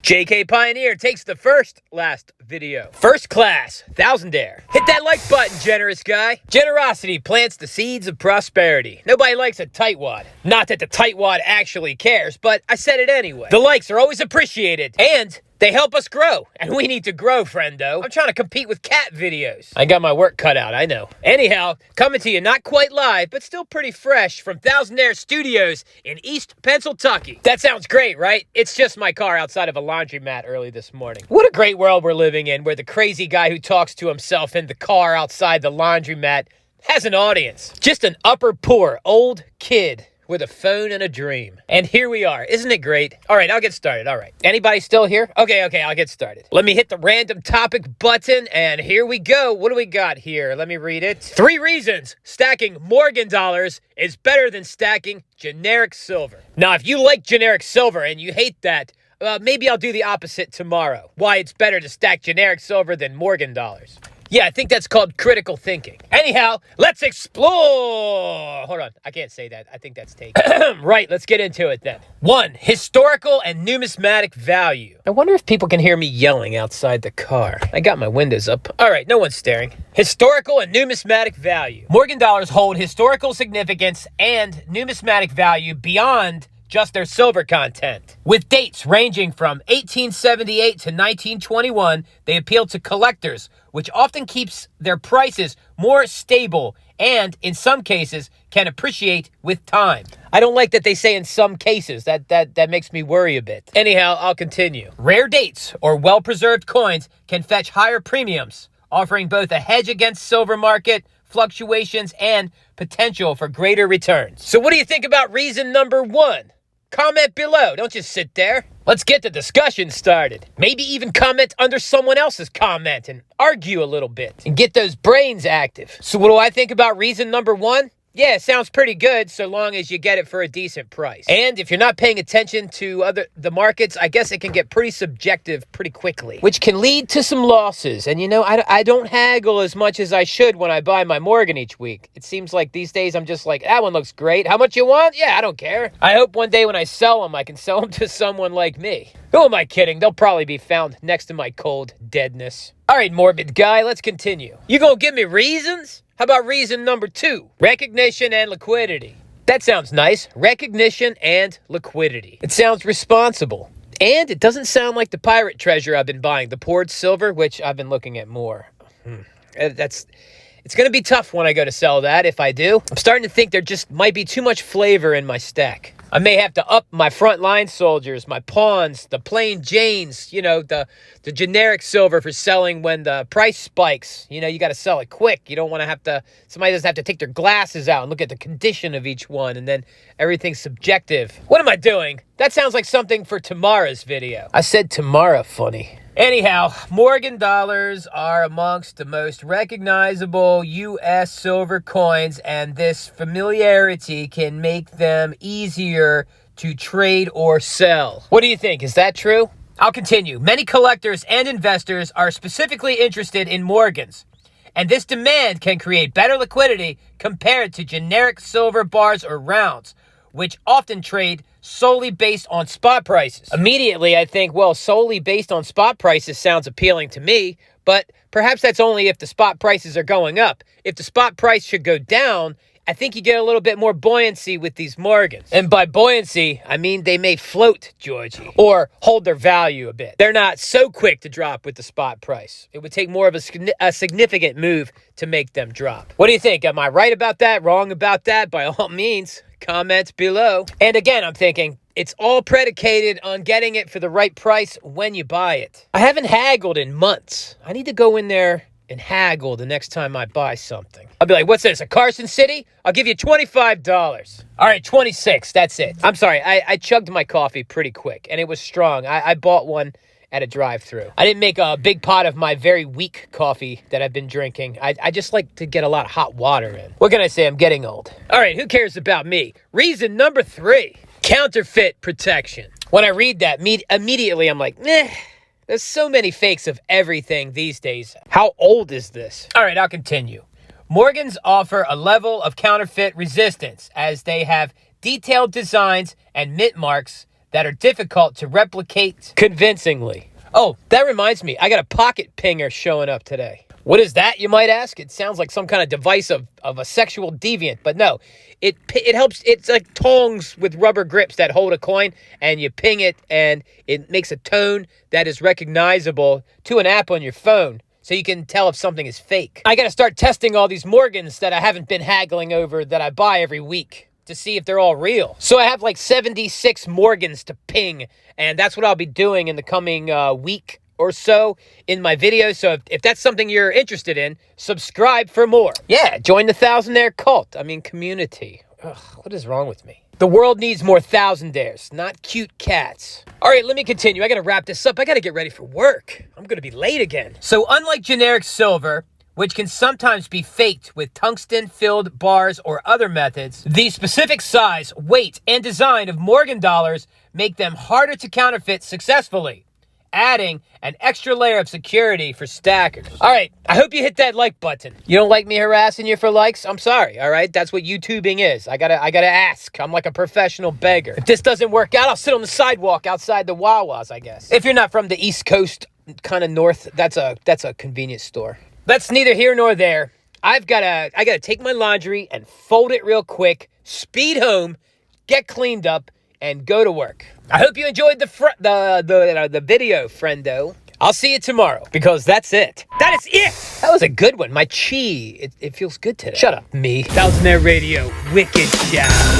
JK Pioneer takes the last video. First class, thousandaire. Hit that like button, generous guy. Generosity plants the seeds of prosperity. Nobody likes a tightwad. Not that the tightwad actually cares, but I said it anyway. The likes are always appreciated, and they help us grow, and we need to grow, friendo. I'm trying to compete with cat videos. I got my work cut out, I know. Anyhow, coming to you not quite live, but still pretty fresh from Thousandaire Studios in East Pennsylvania. That sounds great, right? It's just my car outside of a laundromat early this morning. What a great world we're living in, where the crazy guy who talks to himself in the car outside the laundromat has an audience. Just an upper poor old kid with a phone and a dream. And here we are. Isn't it great? All right, I'll get started. All right. Anybody still here? Okay, I'll get started. Let me hit the random topic button, and here we go. What do we got here? Let me read it. 3 reasons stacking Morgan dollars is better than stacking generic silver. Now, if you like generic silver and you hate that, maybe I'll do the opposite tomorrow. Why it's better to stack generic silver than Morgan dollars. Yeah, I think that's called critical thinking. Anyhow, let's explore. Hold on, I can't say that. I think that's taken. Right, let's get into it then. 1, historical and numismatic value. I wonder if people can hear me yelling outside the car. I got my windows up. All right, no one's staring. Historical and numismatic value. Morgan dollars hold historical significance and numismatic value beyond just their silver content. With dates ranging from 1878 to 1921, they appeal to collectors, which often keeps their prices more stable and, in some cases, can appreciate with time. I don't like that they say in some cases. That makes me worry a bit. Anyhow, I'll continue. Rare dates or well-preserved coins can fetch higher premiums, offering both a hedge against silver market fluctuations and potential for greater returns. So what do you think about reason number 1? Comment below. Don't just sit there. Let's get the discussion started. Maybe even comment under someone else's comment and argue a little bit and get those brains active. So what do I think about reason number 1? Yeah, it sounds pretty good so long as you get it for a decent price. And if you're not paying attention to the markets, I guess it can get pretty subjective pretty quickly, which can lead to some losses. And you know, I don't haggle as much as I should when I buy my Morgan each week. It seems like these days I'm just like, that one looks great. How much you want? Yeah, I don't care. I hope one day when I sell them, I can sell them to someone like me. Who am I kidding? They'll probably be found next to my cold deadness. All right, morbid guy, let's continue. You gonna give me reasons? How about reason number 2? Recognition and liquidity. That sounds nice. Recognition and liquidity. It sounds responsible. And it doesn't sound like the pirate treasure I've been buying, the poured silver, which I've been looking at more. It's going to be tough when I go to sell that, if I do. I'm starting to think there just might be too much flavor in my stack. I may have to up my frontline soldiers, my pawns, the plain Janes, you know, the generic silver for selling when the price spikes. You know, you got to sell it quick. You don't want to have to, somebody doesn't have to take their glasses out and look at the condition of each one, and then everything's subjective. What am I doing? That sounds like something for tomorrow's video. I said tomorrow funny. Anyhow, Morgan dollars are amongst the most recognizable U.S. silver coins, and this familiarity can make them easier to trade or sell. What do you think? Is that true? I'll continue. Many collectors and investors are specifically interested in Morgans, and this demand can create better liquidity compared to generic silver bars or rounds, which often trade solely based on spot prices. Immediately, I think, well, solely based on spot prices sounds appealing to me, but perhaps that's only if the spot prices are going up. If the spot price should go down, I think you get a little bit more buoyancy with these Morgans. And by buoyancy, I mean they may float, Georgie, or hold their value a bit. They're not so quick to drop with the spot price. It would take more of a significant move to make them drop. What do you think? Am I right about that? Wrong about that? By all means, comment below. And again, I'm thinking it's all predicated on getting it for the right price when you buy it. I haven't haggled in months. I need to go in there and haggle the next time I buy something. I'll be like, what's this, a Carson City? I'll give you $25. All right, 26, that's it. I'm sorry, I chugged my coffee pretty quick, and it was strong. I bought one at a drive-thru. I didn't make a big pot of my very weak coffee that I've been drinking. I just like to get a lot of hot water in. What can I say? I'm getting old. All right, who cares about me? Reason number 3, counterfeit protection. When I read that, immediately I'm like, there's so many fakes of everything these days. How old is this? All right, I'll continue. Morgans offer a level of counterfeit resistance as they have detailed designs and mint marks that are difficult to replicate convincingly. Oh, that reminds me, I got a pocket pinger showing up today. What is that, you might ask? It sounds like some kind of device of a sexual deviant, but no. It helps. It's like tongs with rubber grips that hold a coin, and you ping it, and it makes a tone that is recognizable to an app on your phone, so you can tell if something is fake. I got to start testing all these Morgans that I haven't been haggling over that I buy every week to see if they're all real. So I have like 76 Morgans to ping, and that's what I'll be doing in the coming week or so in my videos. So if that's something you're interested in, subscribe for more. Yeah, join the Thousandaire cult. I mean, community. Ugh, what is wrong with me? The world needs more Thousandaires, not cute cats. All right, let me continue. I got to wrap this up. I got to get ready for work. I'm going to be late again. So unlike generic silver, which can sometimes be faked with tungsten-filled bars or other methods, the specific size, weight, and design of Morgan dollars make them harder to counterfeit successfully, adding an extra layer of security for stackers. All right, I hope you hit that like button. You don't like me harassing you for likes? I'm sorry, all right? That's what YouTubing is. I gotta ask. I'm like a professional beggar. If this doesn't work out, I'll sit on the sidewalk outside the Wawas, I guess. If you're not from the East Coast, kind of north, that's a convenience store. That's neither here nor there. I gotta take my laundry and fold it real quick, speed home, get cleaned up, and go to work. I hope you enjoyed the video, friendo. I'll see you tomorrow, because that's it. That is it! That was a good one. My chi, it feels good today. Shut up, me. Thousandaire Radio, wicked job.